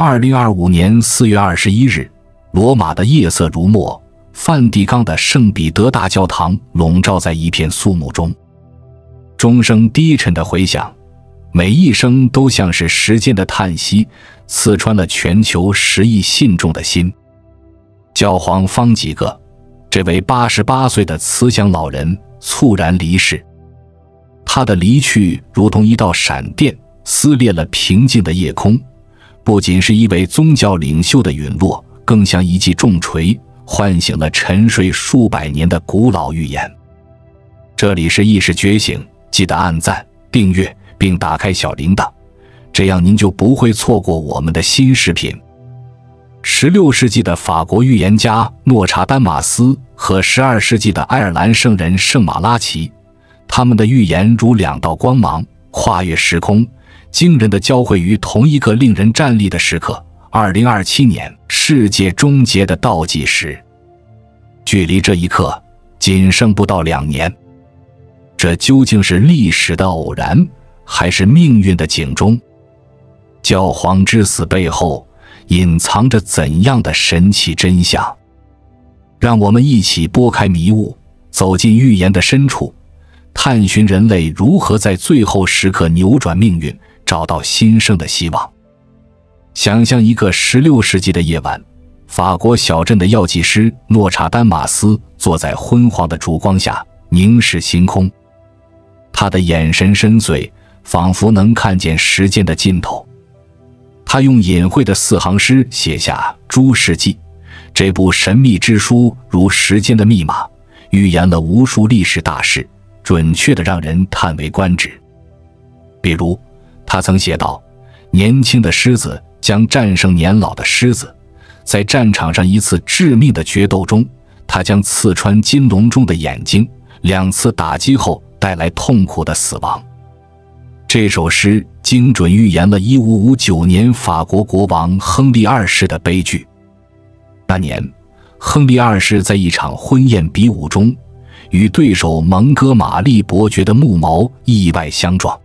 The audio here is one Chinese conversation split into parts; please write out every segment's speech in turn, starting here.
2025年4月21日，罗马的夜色如墨，梵蒂冈的圣彼得大教堂笼罩在一片肃穆中，钟声低沉的回响，每一声都像是时间的叹息，刺穿了全球10亿信众的心。教皇方济各，这位88岁的慈祥老人猝然离世，他的离去如同一道闪电，撕裂了平静的夜空，不仅是一位宗教领袖的陨落，更像一记重锤，唤醒了沉睡数百年的古老预言。这里是意识觉醒，记得按赞、订阅并打开小铃铛，这样您就不会错过我们的新视频。16世纪的法国预言家诺查丹马斯和12世纪的爱尔兰圣人圣马拉奇，他们的预言如两道光芒，跨越时空，惊人的交汇于同一个令人战栗的时刻，2027年，世界终结的倒计时。距离这一刻仅剩不到2年，这究竟是历史的偶然，还是命运的警钟？教皇之死背后隐藏着怎样的神奇真相？让我们一起拨开迷雾，走进预言的深处，探寻人类如何在最后时刻扭转命运，找到新生的希望。想象一个16世纪的夜晚，法国小镇的药剂师诺查丹马斯坐在昏黄的烛光下，凝视星空。他的眼神深邃，仿佛能看见时间的尽头。他用隐晦的4行诗写下《诸世纪》这部神秘之书，如时间的密码，预言了无数历史大事，准确地让人叹为观止。比如，他曾写道：年轻的狮子将战胜年老的狮子，在战场上一次致命的决斗中，他将刺穿金龙中的眼睛，2次打击后带来痛苦的死亡。这首诗精准预言了1559年法国国王亨利2世的悲剧。那年，亨利2世在一场婚宴比武中，与对手蒙哥马利伯爵的木矛意外相撞，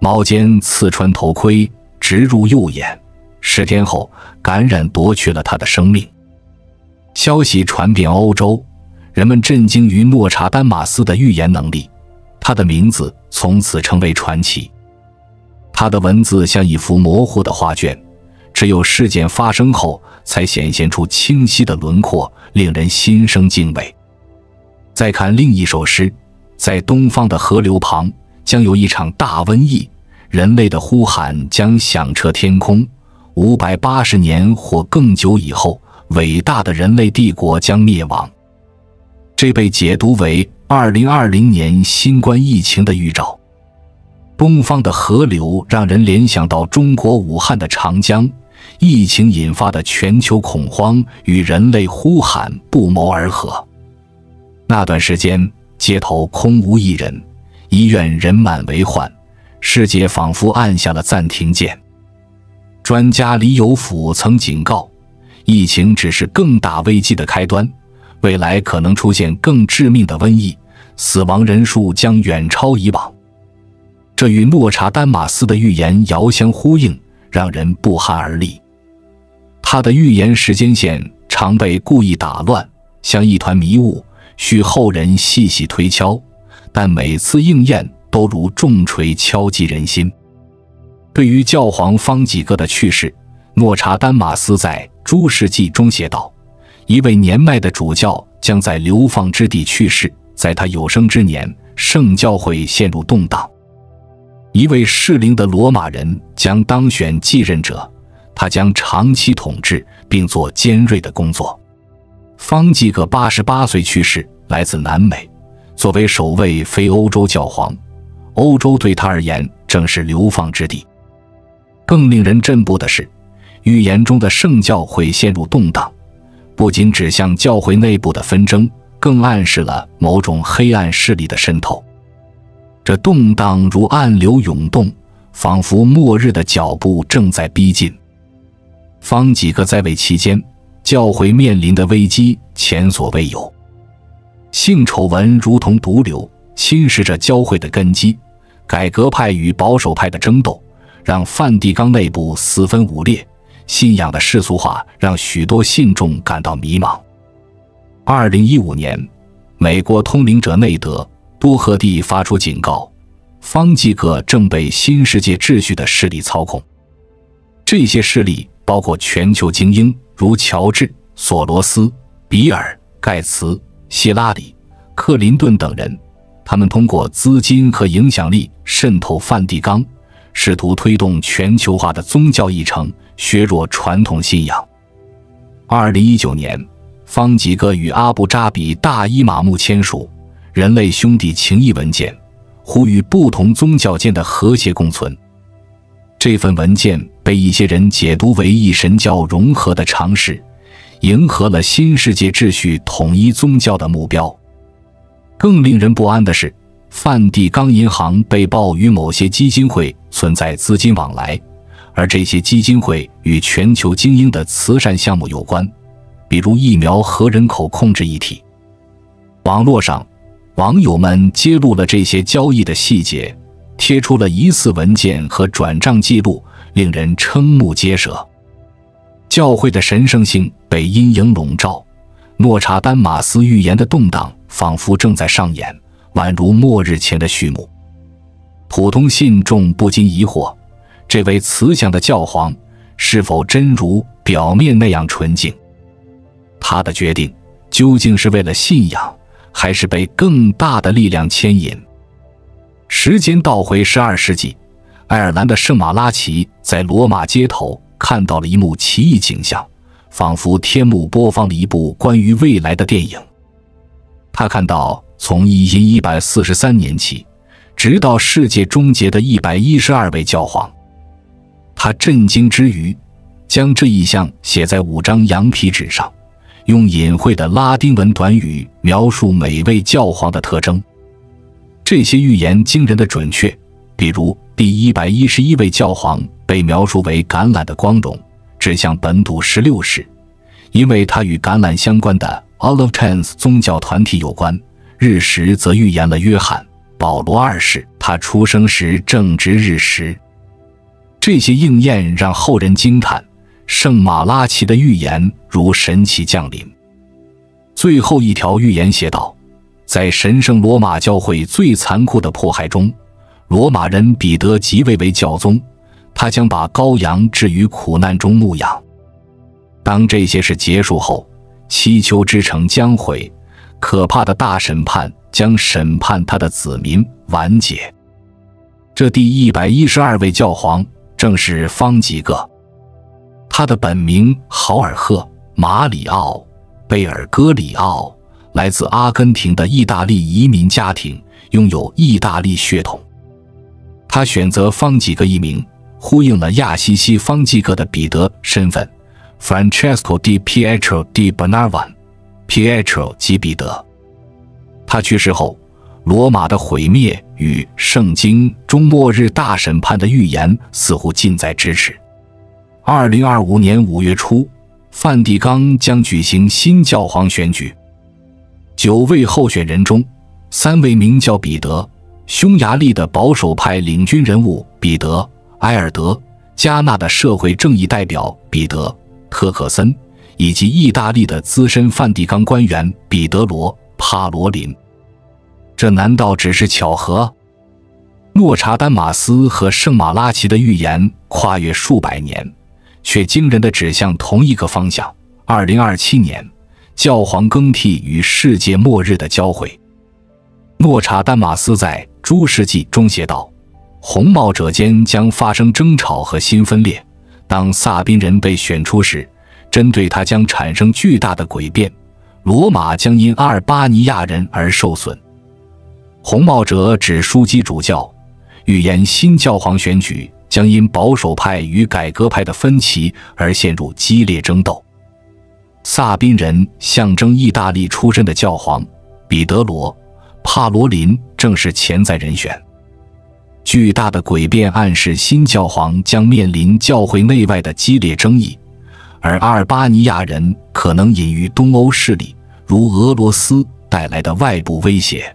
矛尖刺穿头盔，直入右眼，10天后感染夺去了他的生命。消息传遍欧洲，人们震惊于诺查丹马斯的预言能力，他的名字从此成为传奇。他的文字像一幅模糊的画卷，只有事件发生后才显现出清晰的轮廓，令人心生敬畏。再看另一首诗，在东方的河流旁将有一场大瘟疫，人类的呼喊将响彻天空，580年或更久以后，伟大的人类帝国将灭亡。这被解读为2020年新冠疫情的预兆。东方的河流让人联想到中国武汉的长江，疫情引发的全球恐慌与人类呼喊不谋而合。那段时间，街头空无一人，医院人满为患，世界仿佛按下了暂停键。专家李有甫曾警告，疫情只是更大危机的开端，未来可能出现更致命的瘟疫，死亡人数将远超以往。这与诺查丹马斯的预言遥相呼应，让人不寒而栗。他的预言时间线常被故意打乱，像一团迷雾，需后人细细推敲，但每次应验都如重锤敲击人心。对于教皇方济各的去世，诺查丹马斯在《诸世纪》中写道：一位年迈的主教将在流放之地去世，在他有生之年，圣教会陷入动荡。一位适龄的罗马人将当选继任者，他将长期统治并做尖锐的工作。方济各88岁去世，来自南美，作为首位非欧洲教皇，欧洲对他而言正是流放之地。更令人震怖的是，预言中的圣教会陷入动荡，不仅指向教会内部的纷争，更暗示了某种黑暗势力的渗透。这动荡如暗流涌动，仿佛末日的脚步正在逼近。方济各在位期间，教会面临的危机前所未有。性丑闻如同毒瘤，侵蚀着教会的根基，改革派与保守派的争斗让梵蒂冈内部四分五裂，信仰的世俗化让许多信众感到迷茫。2015年，美国通灵者内德·多赫蒂发出警告，方济各正被新世界秩序的势力操控。这些势力包括全球精英，如乔治·索罗斯、比尔·盖茨、希拉里、克林顿等人，他们通过资金和影响力渗透梵蒂冈，试图推动全球化的宗教议程，削弱传统信仰。2019年，方济各与阿布扎比大伊玛目签署人类兄弟情谊文件，呼吁不同宗教间的和谐共存。这份文件被一些人解读为一神教融合的尝试，迎合了新世界秩序统一宗教的目标。更令人不安的是，梵蒂冈银行被曝与某些基金会存在资金往来，而这些基金会与全球精英的慈善项目有关，比如疫苗和人口控制议题。网络上，网友们揭露了这些交易的细节，贴出了疑似文件和转账记录，令人瞠目结舌。教会的神圣性被阴影笼罩，诺查丹马斯预言的动荡仿佛正在上演，宛如末日前的序幕。普通信众不禁疑惑，这位慈祥的教皇是否真如表面那样纯净？他的决定究竟是为了信仰，还是被更大的力量牵引？时间倒回12世纪，爱尔兰的圣马拉奇在罗马街头看到了一幕奇异景象，仿佛天幕播放了一部关于未来的电影。他看到从1143年起，直到世界终结的112位教皇。他震惊之余，将这一项写在5张羊皮纸上，用隐晦的拉丁文短语描述每位教皇的特征。这些预言惊人的准确，比如第111位教皇被描述为橄榄的光荣，指向本笃16世，因为他与橄榄相关的 Olive Trees 宗教团体有关。日食则预言了约翰·保罗2世，他出生时正值日食。这些应验让后人惊叹，圣马拉奇的预言如神奇降临。最后一条预言写道，在神圣罗马教会最残酷的迫害中，罗马人彼得即位为教宗，他将把羔羊置于苦难中牧养。当这些事结束后，祈求之城将毁，可怕的大审判将审判他的子民，完结。这第112位教皇正是方济各，他的本名豪尔赫·马里奥·贝尔戈里奥，来自阿根廷的意大利移民家庭，拥有意大利血统。他选择方济各一名，呼应了亚西西方济各的彼得身份 Francesco di Pietro di Bonavan， Pietro 即彼得。他去世后，罗马的毁灭与圣经中末日大审判的预言似乎近在咫尺。2025年5月初，梵蒂冈将举行新教皇选举。9位候选人中，3位名叫彼得，匈牙利的保守派领军人物彼得、埃尔德加纳的社会正义代表彼得、特克森，以及意大利的资深梵蒂冈官员彼得罗·帕罗林。这难道只是巧合？诺查丹马斯和圣马拉奇的预言跨越数百年，却惊人地指向同一个方向。2027年，教皇更替与世界末日的交汇。诺查丹马斯在《诸世纪》中写道，红帽者间将发生争吵和新分裂，当萨宾人被选出时，针对他将产生巨大的诡辩，罗马将因阿尔巴尼亚人而受损。红帽者指枢机主教，预言新教皇选举将因保守派与改革派的分歧而陷入激烈争斗。萨宾人象征意大利出身的教皇彼得罗·帕罗林正是潜在人选。巨大的诡辩暗示新教皇将面临教会内外的激烈争议，而阿尔巴尼亚人可能隐于东欧势力如俄罗斯带来的外部威胁。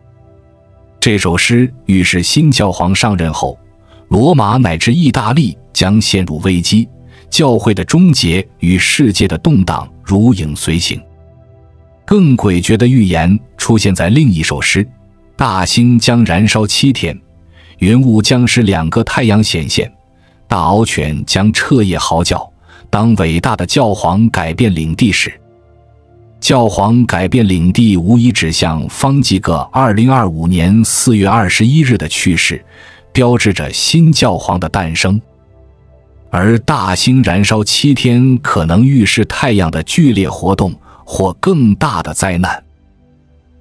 这首诗预示新教皇上任后，罗马乃至意大利将陷入危机，教会的终结与世界的动荡如影随形。更诡谲的预言出现在另一首诗：大星将燃烧7天，云雾将使2个太阳显现，大獒犬将彻夜嚎叫，当伟大的教皇改变领地时。教皇改变领地无疑指向方济各2025年4月21日的去世，标志着新教皇的诞生。而大星燃烧7天可能预示太阳的剧烈活动或更大的灾难。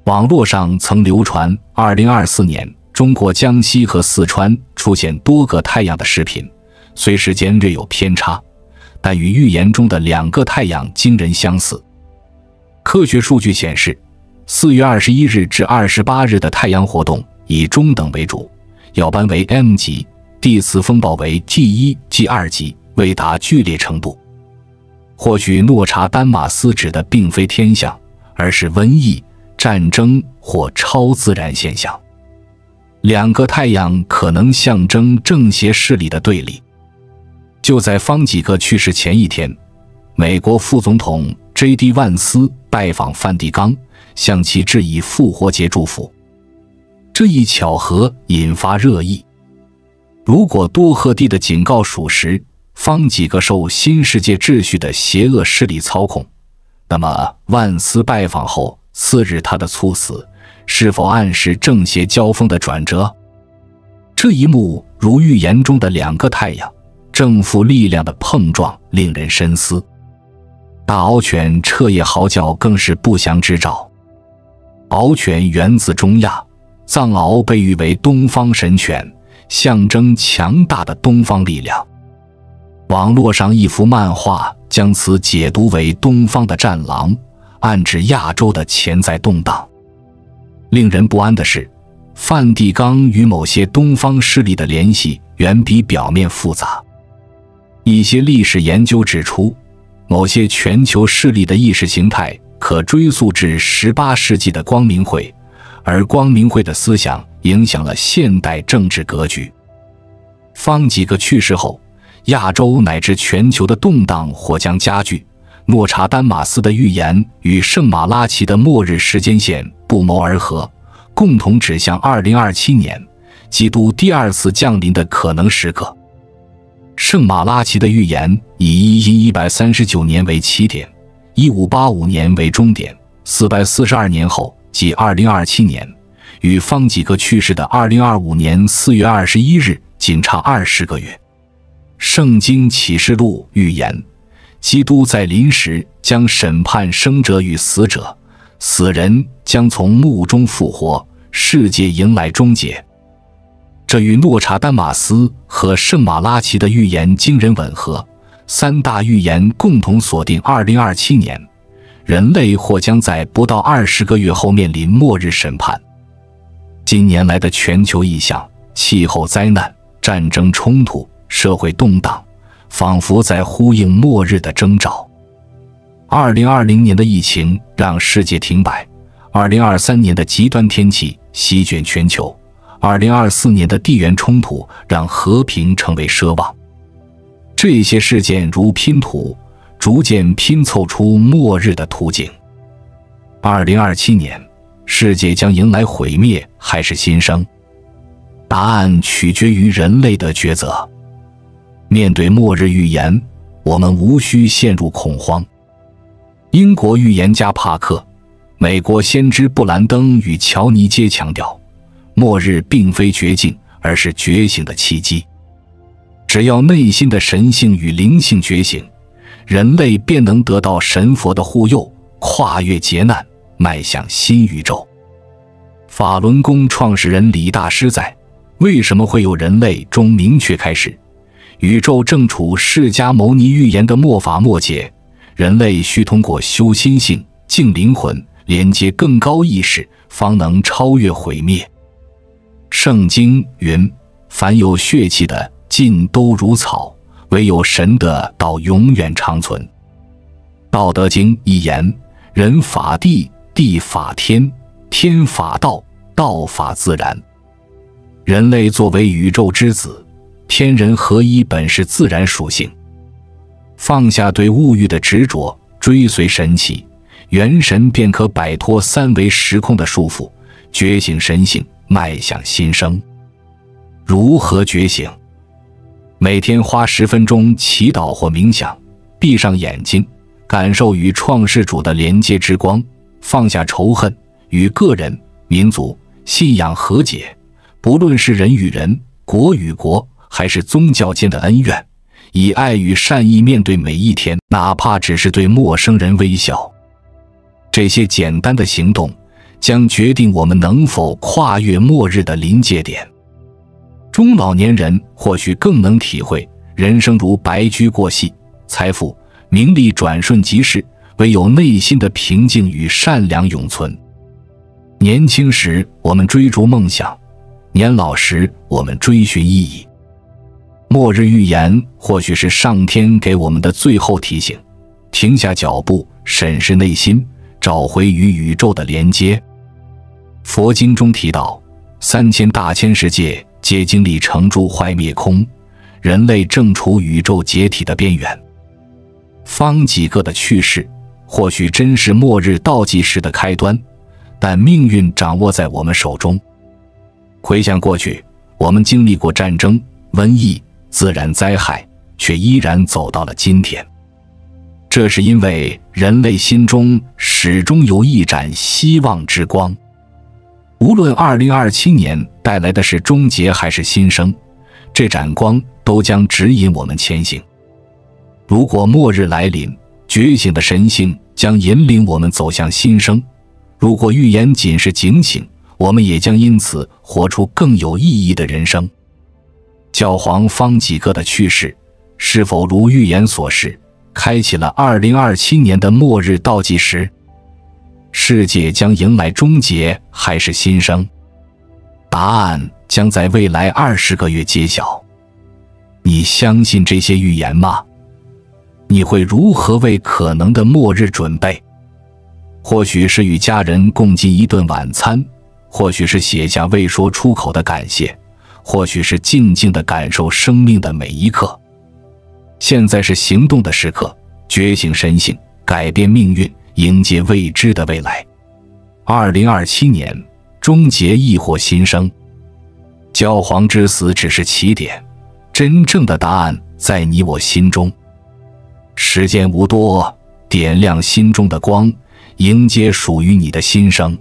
网络上曾流传2024年中国江西和四川出现多个太阳的视频，虽时间略有偏差，但与预言中的2个太阳惊人相似。科学数据显示，4月21日至28日的太阳活动以中等为主，耀斑为 M 级，地磁风暴为 G1、G2 级，未达剧烈程度。或许诺查丹马斯指的并非天象，而是瘟疫、战争或超自然现象。2个太阳可能象征正邪势力的对立。就在方济各去世前一天，美国副总统 J.D. 万斯拜访梵蒂冈，向其致以复活节祝福。这一巧合引发热议。如果多赫蒂的警告属实，方济各受新世界秩序的邪恶势力操控，那么万斯拜访后次日他的猝死，是否暗示正邪交锋的转折？这一幕如预言中的2个太阳，正负力量的碰撞，令人深思。大獒犬彻夜嚎叫更是不祥之兆。獒犬源自中亚，藏獒被誉为东方神犬，象征强大的东方力量。网络上一幅漫画将此解读为东方的战狼，暗指亚洲的潜在动荡。令人不安的是，梵蒂冈与某些东方势力的联系远比表面复杂。一些历史研究指出，某些全球势力的意识形态可追溯至18世纪的光明会，而光明会的思想影响了现代政治格局。方济各去世后，亚洲乃至全球的动荡或将加剧。诺查丹马斯的预言与圣马拉奇的末日时间线不谋而合，共同指向2027年，基督第2次降临的可能时刻。圣马拉奇的预言以139年为起点，1585年为终点，442年后即2027年，与方济各去世的2025年4月21日仅差20个月。圣经启示录预言，基督在临时将审判生者与死者，死人将从墓中复活，世界迎来终结。这与诺查丹马斯和圣马拉奇的预言惊人吻合，3大预言共同锁定2027年，人类或将在不到20个月后面临末日审判。近年来的全球异象、气候灾难、战争冲突、社会动荡，仿佛在呼应末日的征兆。2020年的疫情让世界停摆，2023年的极端天气席卷全球，2024年的地缘冲突让和平成为奢望。这些事件如拼图，逐渐拼凑出末日的图景。2027年，世界将迎来毁灭还是新生？答案取决于人类的抉择。面对末日预言，我们无需陷入恐慌。英国预言家帕克、美国先知布兰登与乔尼皆强调，末日并非绝境，而是觉醒的契机。只要内心的神性与灵性觉醒，人类便能得到神佛的护佑，跨越劫难，迈向新宇宙。法轮功创始人李大师在《为什么会有人类》中明确开始，宇宙正处释迦牟尼预言的末法末节，人类需通过修心性、净灵魂，连接更高意识，方能超越毁灭。圣经云：凡有血气的，尽都如草，唯有神的道永远长存。道德经一言：人法地，地法天，天法道，道法自然。人类作为宇宙之子，天人合一本是自然属性。放下对物欲的执着，追随神奇，元神便可摆脱三维时空的束缚，觉醒神性，迈向新生。如何觉醒？每天花10分钟祈祷或冥想，闭上眼睛，感受与创世主的连接之光，放下仇恨，与个人、民族、信仰和解，不论是人与人、国与国，还是宗教间的恩怨，以爱与善意面对每一天，哪怕只是对陌生人微笑。这些简单的行动将决定我们能否跨越末日的临界点。中老年人或许更能体会，人生如白驹过隙，财富、名利转瞬即逝，唯有内心的平静与善良永存。年轻时我们追逐梦想，年老时我们追寻意义。末日预言或许是上天给我们的最后提醒，停下脚步，审视内心，找回与宇宙的连接。佛经中提到，3000大千世界皆经历成住坏灭空，人类正处宇宙解体的边缘。方几个的去世，或许真是末日倒计时的开端，但命运掌握在我们手中。回想过去，我们经历过战争、瘟疫、自然灾害，却依然走到了今天。这是因为人类心中始终有一盏希望之光。无论2027年带来的是终结还是新生，这盏光都将指引我们前行。如果末日来临，觉醒的神性将引领我们走向新生；如果预言仅是警醒，我们也将因此活出更有意义的人生。教皇方济各的去世，是否如预言所示，开启了2027年的末日倒计时？世界将迎来终结还是新生？答案将在未来20个月揭晓。你相信这些预言吗？你会如何为可能的末日准备？或许是与家人共进一顿晚餐，或许是写下未说出口的感谢，或许是静静地感受生命的每一刻。现在是行动的时刻，觉醒神性，改变命运，迎接未知的未来。2027年，终结亦或新生。教皇之死只是起点，真正的答案在你我心中。时间无多，点亮心中的光，迎接属于你的新生。